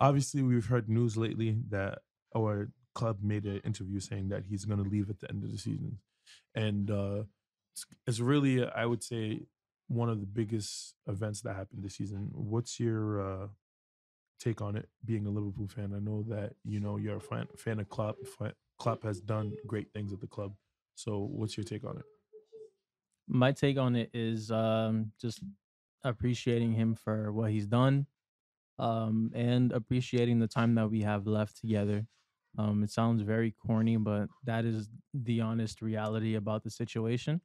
Obviously, we've heard news lately that our club made an interview saying that he's going to leave at the end of the season, and it's really, I would say, one of the biggest events that happened this season. What's your take on it? Being a Liverpool fan, I know that you're a fan of Klopp. Klopp has done great things at the club. So, what's your take on it? My take on it is just appreciating him for what he's done, and appreciating the time that we have left together. It sounds very corny, but that is the honest reality about the situation.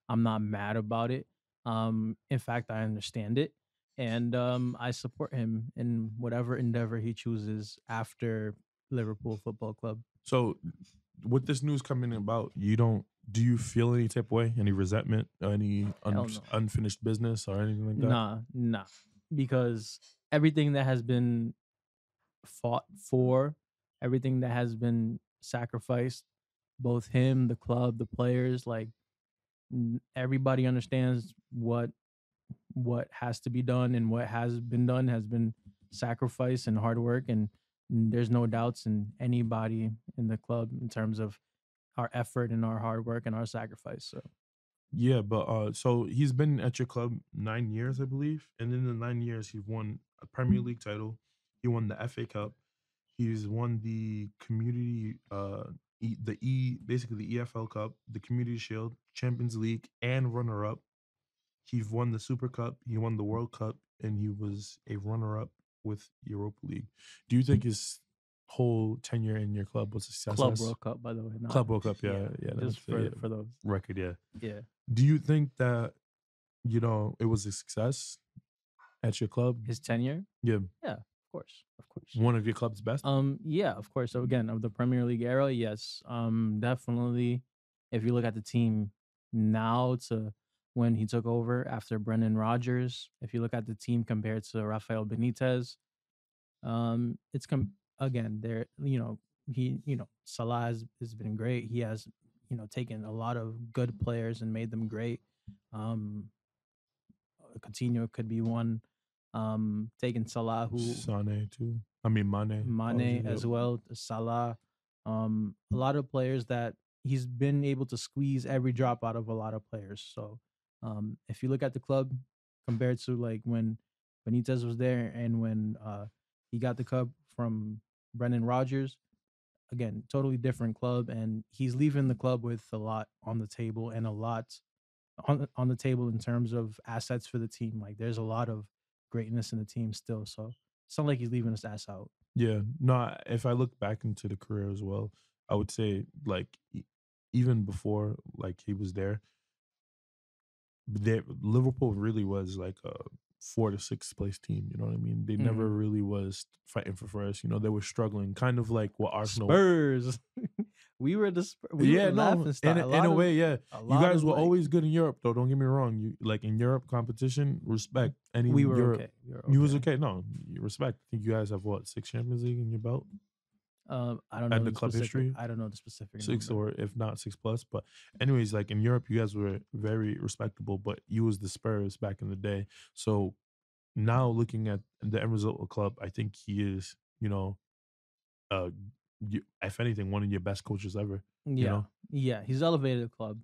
I'm not mad about it. In fact, I understand it, and I support him in whatever endeavor he chooses after Liverpool Football Club. So, with this news coming about, you don't do you feel any type of way, any resentment, any Hell no. unfinished business, or anything like that? Nah, because everything that has been fought for, everything that has been sacrificed, both him, the club, the players, like everybody understands what has to be done, and what has been done has been sacrifice and hard work, and there's no doubts in anybody in the club in terms of our effort and our hard work and our sacrifice. So Yeah, but so he's been at your club 9 years, I believe, and in the 9 years, he won a Premier League title. He won the FA Cup. He's won the community, basically the EFL Cup, the Community Shield, Champions League, and runner up. He won the Super Cup. He won the World Cup, and he was a runner up with Europa League. Do you think his whole tenure in your club was a Club success? World Cup, by the way, not Club World Cup, yeah, yeah, yeah, just that's for the for those. record, yeah. Yeah, Do you think that it was a success at your club? his tenure. Yeah, Yeah, of course, of course. one of your club's best. Yeah, of course. So again, of the Premier League era, yes, definitely. If you look at the team now to when he took over after Brendan Rodgers, if you look at the team compared to Rafael Benitez, it's again there. Salah has been great. He has taken a lot of good players and made them great. Um, Coutinho could be one. Taking Salah, who Sane too. I mean Mane. Mane Apologies. Yep. as well, Salah, a lot of players that he's been able to squeeze every drop out of a lot of players. So, if you look at the club compared to like when Benitez was there and when he got the cup from Brendan Rodgers, again, totally different club, and he's leaving the club with a lot on the table and a lot on the table in terms of assets for the team. Like there's a lot of greatness in the team still. So it's not like he's leaving his ass out. Yeah. No, if I look back into the career as well, I would say like even before like he was there, Liverpool really was like a 4 to 6 place team. You know what I mean? They never Mhm. really was fighting for first. They were struggling, kind of like what Arsenal. Spurs. We were Yeah, the no, laughing in stock. in a way, yeah. A You lot guys of were like always good in Europe, though. Don't get me wrong. You like in Europe competition, respect. Any we were Europe, okay. We were you was okay. okay. No, you respect. I think you guys have what, 6 Champions League in your belt I don't at know the the club specific. history, I don't know the specific six number. or if not six plus. But anyways, like in Europe, you guys were very respectable. But you was the Spurs back in the day. So now looking at the end result of club, I think he is, uh, if anything, one of your best coaches ever. You Yeah, know, yeah. He's elevated the club.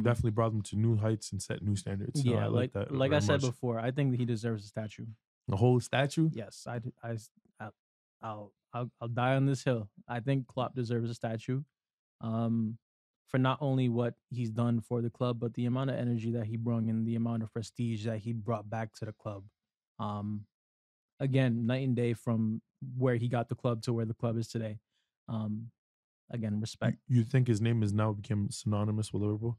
definitely brought them to new heights and set new standards. So I Yeah, like that like I very said much. before, I think he deserves a statue. The whole statue. Yes, I I'll die on this hill. I think Klopp deserves a statue, um, for not only what he's done for the club, but the amount of energy that he brought and the amount of prestige that he brought back to the club. Um, Again, night and day from where he got the club to where the club is today. Um, Again, You, respect. you think his name is now become synonymous with Liverpool?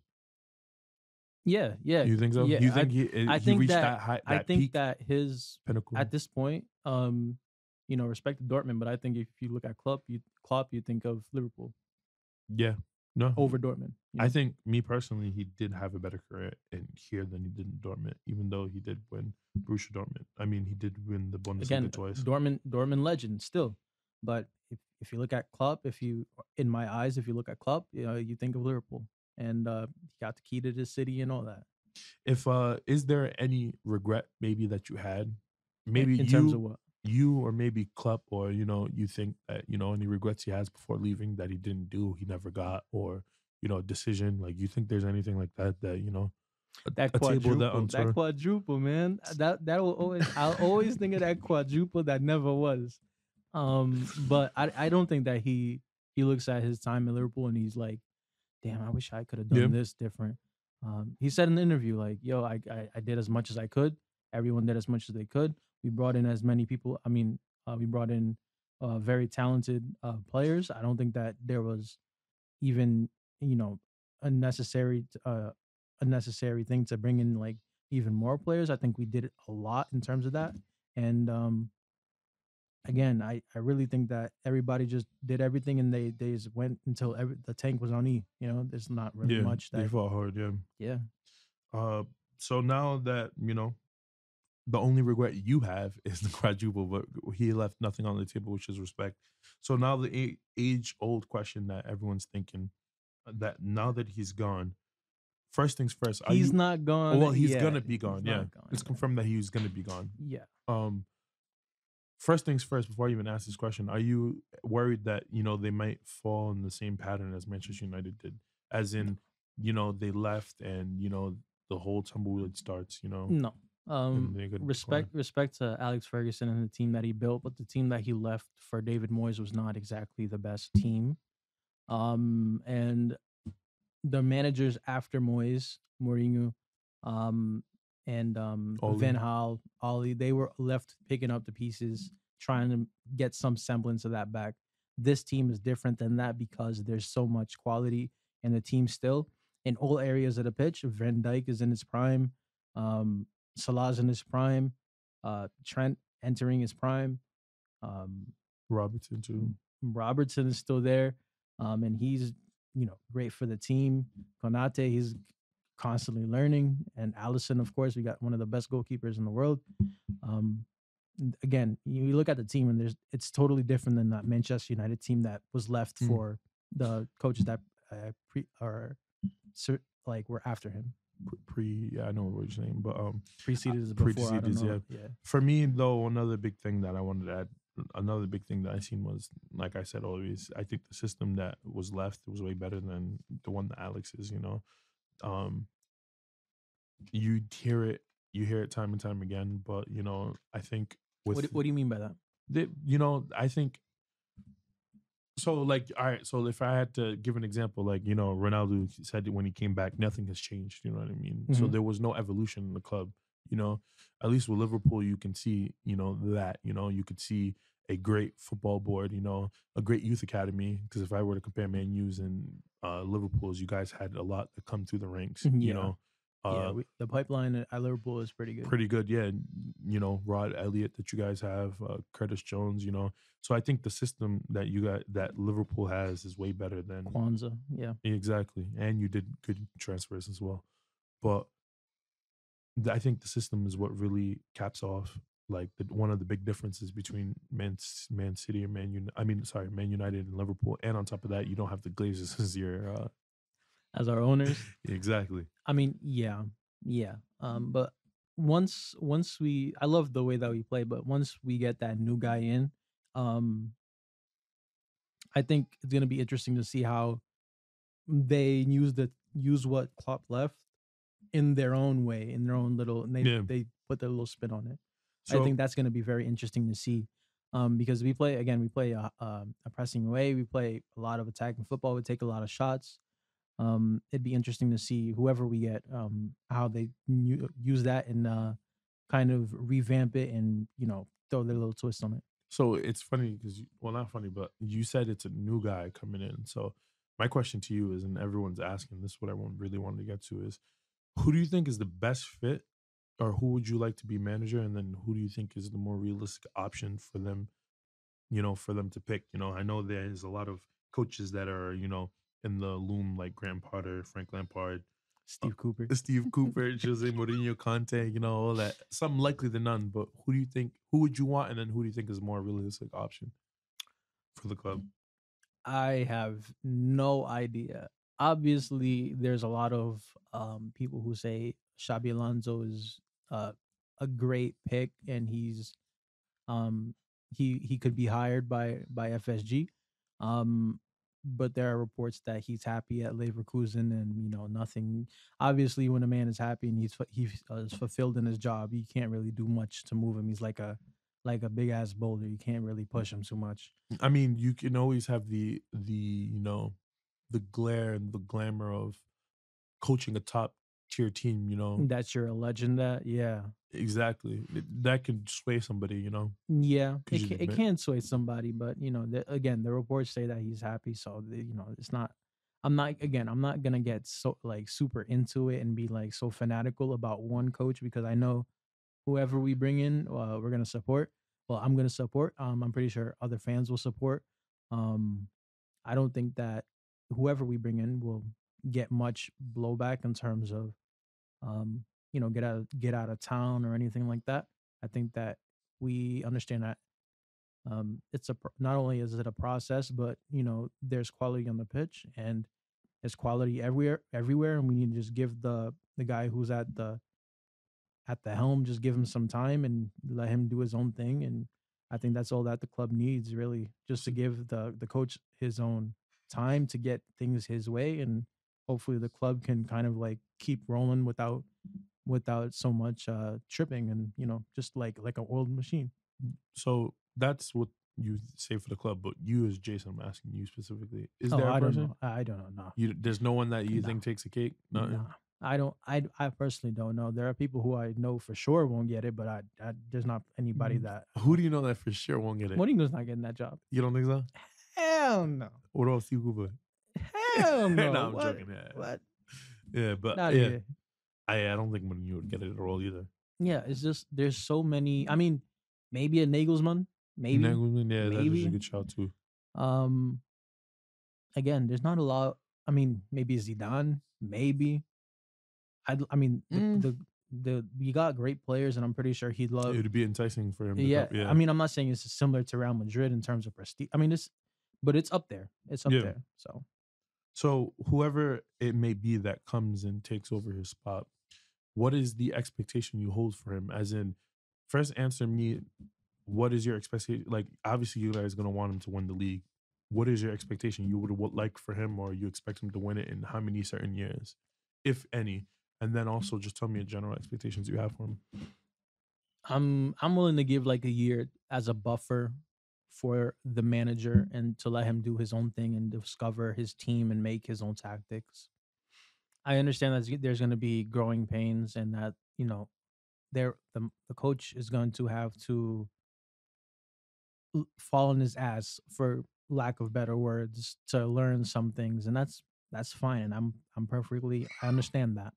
Yeah, yeah, You think so? yeah. You think he I he think reached that that high, I that think peak that his pinnacle? at this point, respect to Dortmund, but I think if you look at Klopp, you think of Liverpool Yeah. No, over Dortmund. You I know, think me personally, he did have a better career in here than he did in Dortmund, even though he did win Borussia Dortmund. I mean, he did win the Bundesliga again, twice. Dortmund legend still, but if you look at Klopp, if you in my eyes, if you look at Klopp, you think of Liverpool, and he got the key to the city and all that. If is there any regret maybe that you had? In, Maybe in terms of you what? you or maybe Klopp, or you think that any regrets he has before leaving that he didn't do, he never got, or a decision, like, you think there's anything like that that a table that That unturned? quadruple, man. That will always I'll always think of that quadruple that never was. But I don't think that he looks at his time in Liverpool and he's like, damn, I wish I could have Yeah, done this different. He said in the interview, like, yo, I did as much as I could. Everyone did as much as they could. We brought in as many people. I mean, we brought in very talented players. I don't think that there was even, you know, a necessary thing to bring in like even more players. I think we did a lot in terms of that. And again, I really think that everybody just did everything and they just went until the tank was on E. You know, there's not really yeah, much they that. fought hard. Yeah. Yeah, Uh, so now that the only regret you have is the quadruple, but he left nothing on the table, which is respect. So now the age old question that everyone's thinking, that now that he's gone, first things first, are he's you? not gone Well, he's yet. gonna be He's gone. Yeah, not gone it's yet. confirmed that he's gonna be gone. Yeah, Um, First things first, before I even ask this question, are you worried that they might fall in the same pattern as Manchester United did, as in they left and the whole tumbleweed starts, no. and they could decline. Respect to Alex Ferguson and the team that he built, but the team that he left for David Moyes was not exactly the best team. And the managers after Moyes, Mourinho, um, and Ollie, Van Gaal, Ollie, they were left picking up the pieces, trying to get some semblance of that back. This team is different than that because there's so much quality in the team still in all areas of the pitch. Van Dijk is in his prime, um, Salah's in his prime, Trent entering his prime. Um, Robertson too. Robertson is still there, and he's great for the team. Konate, he's constantly learning, and Allison, of course, we got one of the best goalkeepers in the world. Um, Again, you look at the team, and it's totally different than that Manchester United team that was left Mm. for the coaches that like were after him. Yeah, I know what you're saying, but Preceded is before. I don't predeceded, know. yeah. Yeah, For me though, another big thing that I wanted to add, another big thing that I seen was, like I said always, I think the system that was left was way better than the one that Alex is. Um, you hear it, time and time again, but I think with what do you mean by that? I think so. Like, all right, so if I had to give an example, like Ronaldo said that when he came back, nothing has changed. You know what I mean? So Mm-hmm. there was no evolution in the club. You know, at least with Liverpool, you can see that you could see a great football board. A great youth academy. Because if I were to compare Man U's and Liverpool's, you guys had a lot that come through the ranks. Yeah, yeah. Uh, The pipeline at Liverpool is pretty good. Pretty good, yeah. And, Rod Elliott that you guys have, Curtis Jones. So I think the system that that Liverpool has is way better than Kwanzaa, yeah. exactly. And you did good transfers as well, but I think the system is what really caps off like one of the big differences between Man City and I mean, sorry, Man United and Liverpool. And on top of that, you don't have the Glazers as your As our owners. exactly. I mean, yeah, yeah. But once we, I love the way that we play, but once we get that new guy in, um, I think it's gonna be interesting to see how they use what Klopp left in their own way, in their own little, and Yeah. they put their little spin on it. I So think that's gonna be very interesting to see. Because we play a pressing way, we play a lot of attacking football, we take a lot of shots. It'd be interesting to see whoever we get, how they use that and kind of revamp it and throw their little twist on it. So it's funny because, well, not funny, but you said it's a new guy coming in. So my question to you is, and everyone's asking, this is what everyone really wanted to get to is, who do you think is the best fit, or who would you like to be manager? And then who do you think is the more realistic option for them, for them to pick? I know there's a lot of coaches that are, in the loom, like Graham Potter, Frank Lampard, uh, Steve Cooper. Steve Cooper, Jose Mourinho, Conte, all that. Some likely than none, but who do you think? Who would you want, and then who do you think is a more realistic option for the club? I have no idea. Obviously, there's a lot of people who say Xabi Alonso is uh, a great pick, and he's Um, he could be hired by FSG. Um, but there are reports that he's happy at Leverkusen, and nothing. Obviously, when a man is happy and he's fulfilled in his job, you can't really do much to move him. He's like a big ass boulder. You can't really push him too much. I mean, you can always have the the glare and the glamour of coaching a top tier team. That you're a legend at, yeah. Exactly. That can sway somebody. Yeah, Could you it admit? can sway somebody, but again, the reports say that he's happy, so it's not. I'm not gonna get so like super into it and be like so fanatical about one coach because I know whoever we bring in, we're gonna support. Well, I'm gonna support. I'm pretty sure other fans will support. Um, I don't think that whoever we bring in will get much blowback in terms of um, get out of town or anything like that. I think that we understand that not only is it a process, but there's quality on the pitch and there's quality everywhere, and we need to just give the guy who's at the helm, just give him some time and let him do his own thing. And I think that's all that the club needs, really, just to give the coach his own time to get things his way, and hopefully the club can kind of like keep rolling without so much tripping, and just like an oiled machine. So that's what you say for the club, but you as Jason, I'm asking you specifically, is Oh, there a I don't person? know. I don't know. No, There's no one that you no, think takes a cake? Nothing. nah. I don't. I personally don't know. There are people who I know for sure won't get it, but there's not anybody that I Who know. do you know that for sure won't get it? Mourinho's not getting that job. You don't think so? Hell no. What else you Cooper? Hell no. No, I'm What? joking. Yeah, What? yeah, but Not yeah, here. I don't think you would get it at all either. Yeah, it's just there's so many. I mean, maybe a Nagelsmann, maybe, Nagelsmann, yeah, that is a maybe. good shout too. Um, Again, there's not a lot. I mean, maybe Zidane, maybe. I mean, Mm, the we got great players, and I'm pretty sure he'd it love. would be enticing for him to come. Yeah, I Yeah, mean, I'm not saying it's similar to Real Madrid in terms of prestige. I mean, but it's up there. It's up yeah. there. So So whoever it may be that comes and takes over his spot, what is the expectation you hold for him? As in, first answer me, what is your expectation? Like, obviously, you guys gonna want him to win the league. What is your expectation you would like for him, or you expect him to win it in how many certain years, if any? And then also just tell me your general expectations you have for him. I'm willing to give like a year as a buffer for the manager and to let him do his own thing and discover his team and make his own tactics. I understand that there's going to be growing pains and that the coach is going to have to fall on his ass, for lack of better words, to learn some things, and that's fine. And I understand that.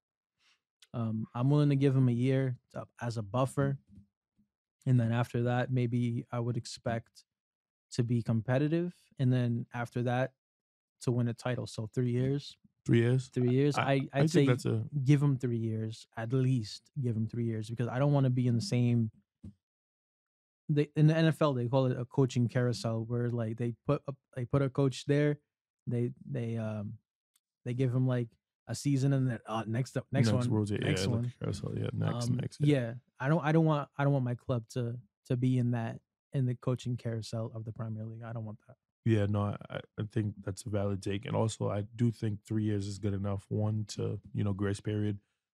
I'm willing to give him a year as a buffer, and then after that, maybe I would expect to be competitive, and then after that, to win a title. So 3 years, 3 years. 3 years. I I I'd think say that's a give him 3 years at least. Give him 3 years because I don't want to be in the same. In the NFL they call it a coaching carousel where like they put a coach there, they give him like a season and then next up next next one rotate. Yeah, next like one. a carousel. Yeah, next. Yeah. Yeah, I don't want my club to be in the coaching carousel of the Premier League. I don't want that. Yeah, no, I think that's a valid take. And also, I do think 3 years is good enough. One, to, grace period.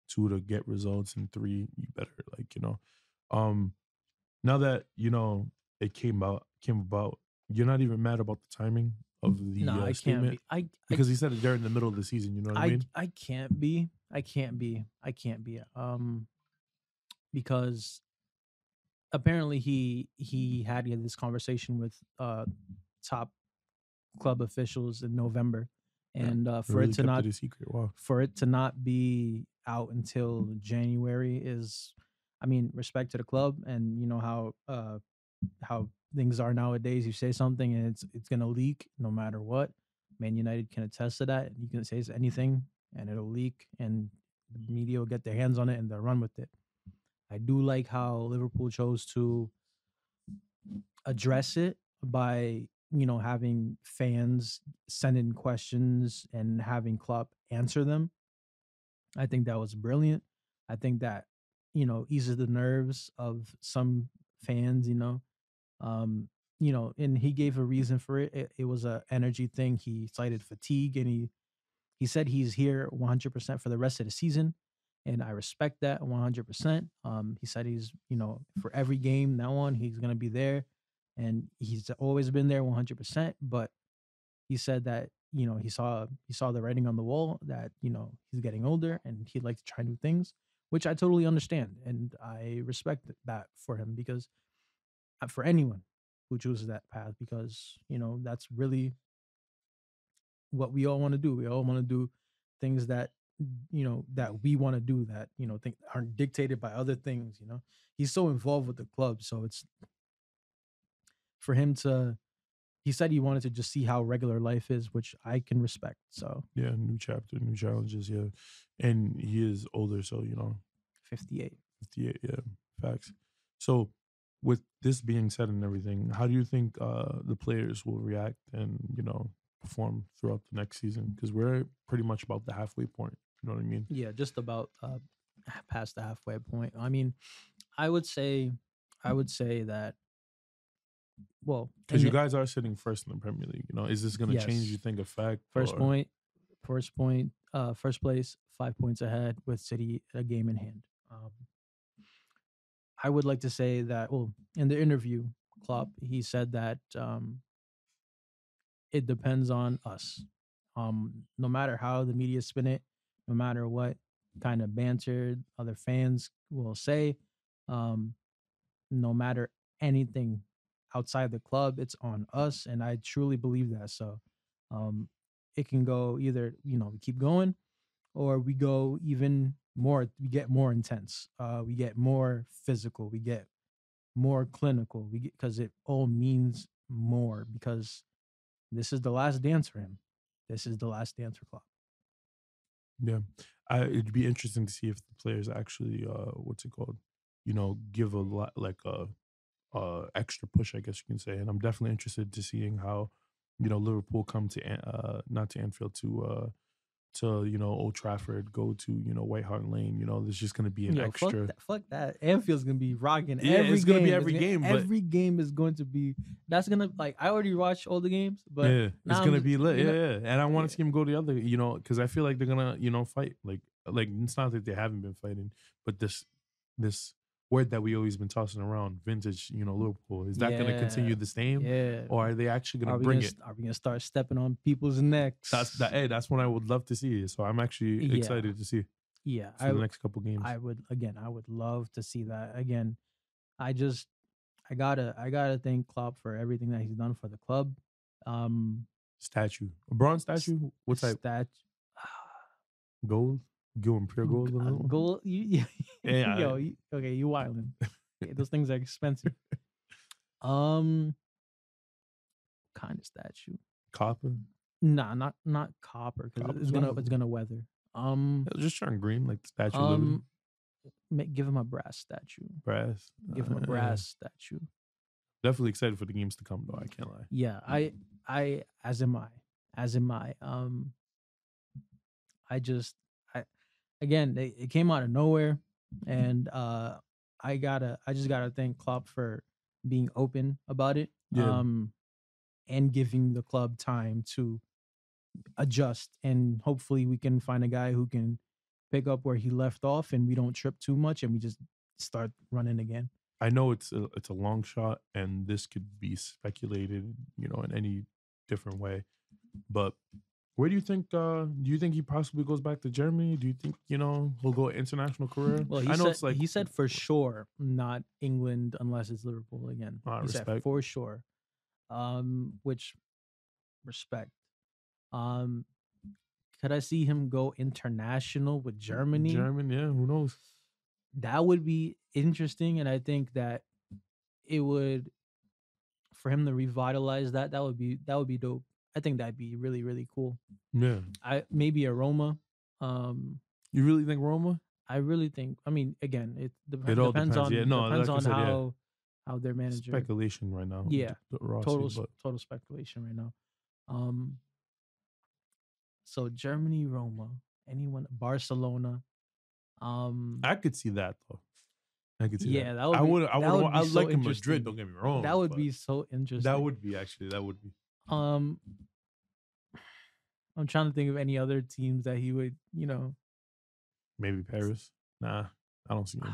Two, to get results. And three, you better, um, now that, it came about, you're not even mad about the timing of No, the I can't statement be. I because he said it during the middle of the season. You know what I I mean? I can't be. I can't be. I can't be. Because apparently he had this conversation with top club officials in November, Yeah. and They really kept it a secret. Wow. for it to not be out until January is, I mean, respect to the club, and you know how things are nowadays. You say something and it's gonna leak no matter what. Man United can attest to that. You can say anything and it'll leak, and the media will get their hands on it and they'll run with it. I do like how Liverpool chose to address it by having fans send in questions and having Klopp answer them. I think that was brilliant. I think that eases the nerves of some fans. Um, and he gave a reason for it. It was a energy thing. He cited fatigue, and he said he's here 100% for the rest of the season, and I respect that 100%. He said he's, for every game now on, he's gonna be there, and he's always been there 100%. But he said that he saw the writing on the wall that he's getting older and he'd like to try new things, which I totally understand and I respect that for him because for anyone who chooses that path because that's really what we all want to do. We all want to do things that that we want to do that think aren't dictated by other things. He's so involved with the club, so it's for him to. He said he wanted to just see how regular life is, which I can respect. So Yeah, new chapter, new challenges. Yeah, and he is older, so 58. 58. Yeah, facts. So, with this being said and everything, how do you think the players will react and perform throughout the next season? Because we're pretty much about the halfway point. You know what I mean? Yeah, just about past the halfway point. I mean, I would say, I would say that. Well, Because you guys are sitting first in the Premier League. Is this going to change? You yes, think effect first or? point, first place, 5 points ahead with City a game in hand. I would like to say that. Well, in the interview, Klopp he said that it depends on us. No matter how the media spin it, no matter what kind of banter other fans will say, um, no matter anything outside the club, it's on us, and I truly believe that. So, um, it can go either we keep going, or we go even more. We get more intense. We get more physical. We get more clinical. We get because it all means more because this is the last dance for him. This is the last dance for Klopp. Yeah, it'd be interesting to see if the players actually, what's it called? Give a lot like a extra push, I guess you can say. And I'm definitely interested to seeing how Liverpool come to not to Anfield to Old Trafford, go to White Hart Lane. There's just gonna be an Yo, fuck extra. that. Fuck that. Anfield's gonna be rocking Yeah, every it's gonna be game. every game, but Every game is going to be. That's gonna like. I already watched all the games, but yeah, it's now gonna be lit. Yeah, yeah. And I want yeah, to see him go the other, because I feel like they're gonna, fight. Like it's not that they haven't been fighting, but this word that we always been tossing around, vintage, Liverpool, is that gonna yeah, continue the same, yeah. or are they actually gonna Are we bring it? are we gonna start stepping on people's That's that. necks? Hey, that's what I would love to see. So I'm actually Yeah, excited to see yeah. for the next couple games. I would again. I would love to see that again. I just I gotta thank Klopp for everything that he's done for the club. Um, Statue, a bronze statue. What type? stat Gold. Going pure gold on that one. goal. Yeah, Yo, okay, you wildin'. Okay, those things are expensive. Um, kind of statue. copper. Nah, not copper because Copper's it's gonna valuable. weather. Um, Yeah, just turn green like the Statue of Liberty. um, give him a brass statue. Brass. Give him a brass statue. Definitely excited for the games to come, though. I can't lie. Yeah, as am I, as am I. I just, I again, it came out of nowhere, and I just gotta thank Klopp for being open about it, Yeah, and giving the club time to adjust, and hopefully we can find a guy who can pick up where he left off, and we don't trip too much, and we just start running again. I know it's a long shot, and this could be speculated, in any different way. But where do you think? Do you think he possibly goes back to Germany? Do you think he'll go international career? Well, I know it's like he said for sure not England unless it's Liverpool again. He said respect for sure. Which respect. Um, could I see him go international with Germany? German. Yeah, who knows? That would be interesting, and I think that it would for him to revitalize that. That would be dope. I think that'd be really really cool. Yeah, I maybe a Roma. Um, you really think Roma? I really think. I mean, again, It all depends. Yeah, no, depends like I on said, yeah, how their manager. speculation right now, Yeah, Rossi, but total speculation right now. Um, so Germany, Roma, anyone, Barcelona. Um, I could see that though. I could see that. Yeah, that would I be would so like him in Madrid. interesting. Don't get me That wrong, would but be so that interesting. would be actually that would be Um, I'm trying to think of any other teams that he would, maybe Paris. Nah, I don't see him.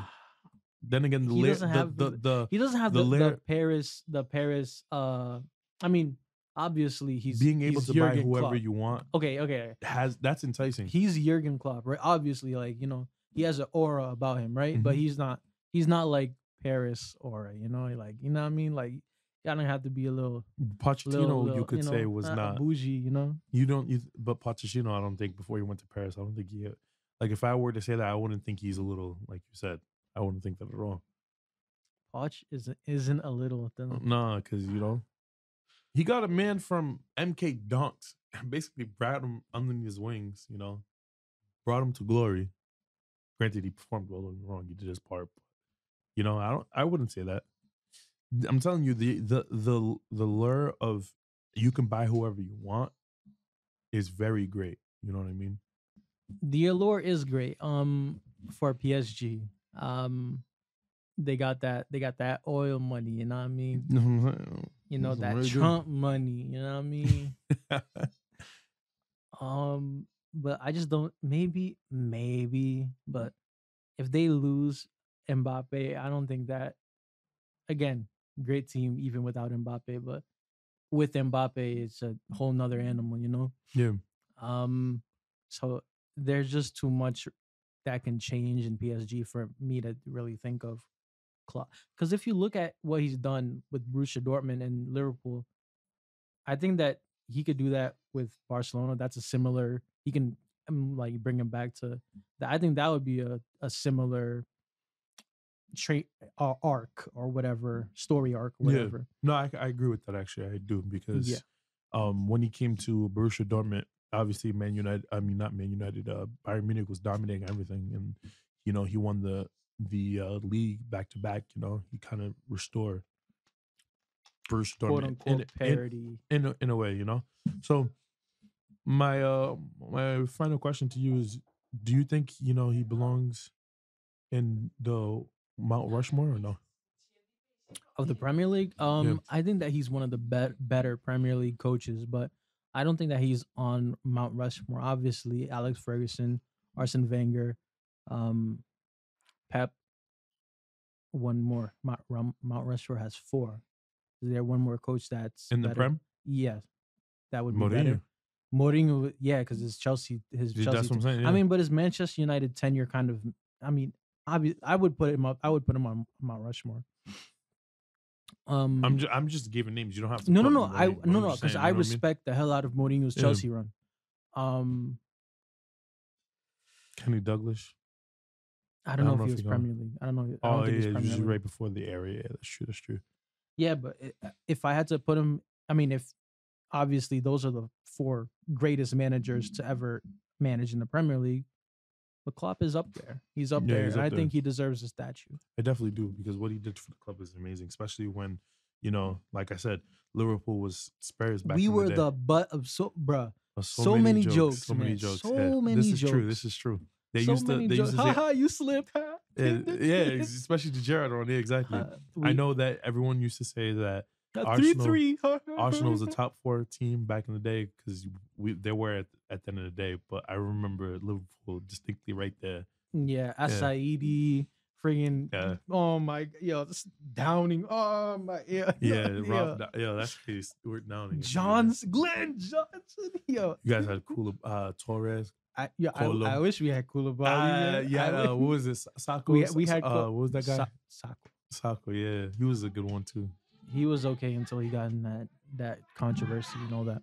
Then again, he doesn't have he doesn't have the layer the Paris I mean, obviously being able he's to buy Jurgen whoever Klopp. you want Okay. has that's enticing. He's Jurgen Klopp, right? Obviously, like, he has an aura about him, right? But Mhm. he's not like Paris aura, like, you know what I mean? Like, you don't have to be a Pochettino, you little, could say was a not. bougie. You don't. But Pochettino, I don't think before he went to Paris, I don't think he. Like if I were to say that, I wouldn't think he's a little like you said. I wouldn't think that at all. Poch isn't a little thin. Nah, because he got a man from MK Dunks and basically brought him underneath his wings. Brought him to glory. Granted, he performed well. Don't get me wrong, he did his part. But, I don't. I wouldn't say that. I'm telling you, the lure of you can buy whoever you want is very great. You know what I mean? The allure is great. For PSG, they got that oil money. You know what I mean? Some That really good. Trump money. You know what I mean? But I just don't. Maybe, but if they lose Mbappe, I don't think that. Again, great team even without Mbappe, but with Mbappe, it's a whole nother animal. Yeah, Um, so there's just too much that can change in PSG for me to really think of Klopp. Because if you look at what he's done with Borussia Dortmund and Liverpool, I think that he could do that with Barcelona. That's a similar. He can like bring him back to that. I think that would be a similar trait arc or whatever story arc or yeah. whatever. No, I agree with that. Actually, I do Yeah, because when he came to Borussia Dortmund, obviously Man United. I mean, not Man United. Bayern Munich was dominating everything, and he won the league back to back. He kind of restored Borussia quote Dortmund unquote parody. in a way. So my final question to you is: do you think he belongs in the Mount Rushmore or no? Of the Premier League. Yeah. I think that he's one of the better Premier League coaches, but I don't think that he's on Mount Rushmore. Obviously, Alex Ferguson, Arsene Wenger, um, Pep. One more. Mount Rushmore has four. Is there one more coach that's In the better? Prem? Yes, that would be better. Mourinho. Mourinho, yeah, because his Chelsea, That's what I'm saying. I Yeah. mean, but his Manchester United tenure kind of. I mean, I would put him up. I would put him on Mount Rushmore. I'm just giving names. You don't have to No, no, put no. Mourinho, but I'm No, just because saying, I you know what I mean? respect the hell out of Mourinho's Yeah. Chelsea run. Um, Kenny Douglas. I don't know if he if was he gonna. Premier League. I don't know. I Oh don't think he's yeah, Premier usually League. right before the area. Yeah, that's true. That's true. Yeah, but if I had to put him, I mean, if obviously those are the four greatest managers to ever manage in the Premier League, but Klopp is up there. He's up Yeah, there, he's and up I there. think he deserves a statue. I definitely do because what he did for the club is amazing, especially when like I said, Liverpool was Spurs back We in the were day. the butt of bruh. So So many many jokes, jokes, so many man. jokes. Yeah, So this many is true. jokes. This is true. They So used to many they used jokes. to Ha say ha! You slipped. Ha. especially the Gerrard one. Yeah, exactly. I We know that everyone used to say that three Arsenal three. Arsenal was a top four team back in the day because they were at the end of the day. But I remember Liverpool distinctly right there. Yeah, Yeah, Asaidi, friggin' yeah, oh my, yo, this Downing, oh my, yeah, yeah. yeah, Yeah, that's crazy. Stuart Downing. I forget his name. Glenn Johnson, yo, You guys had cool Torres, I Colo. wish we had Koulibaly, man. Yeah. I wish What was this? Sako. we had What was that guy? Sako. Sako. Yeah, he was a good one too. He was okay until he got in that controversy and all that.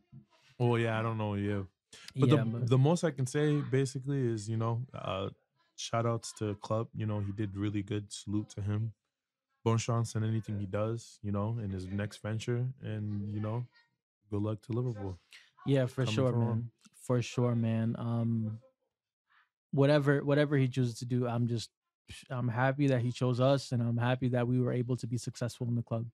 Oh yeah, I don't know. Yeah, but Yeah, but the most I can say basically is shout outs to Club. He did really good. Salute to him. Bon chance in anything he does. In his next venture, and good luck to Liverpool. yeah, for Coming sure, from him. man, for sure, man. Whatever he chooses to do, I'm happy that he chose us, and I'm happy that we were able to be successful in the club.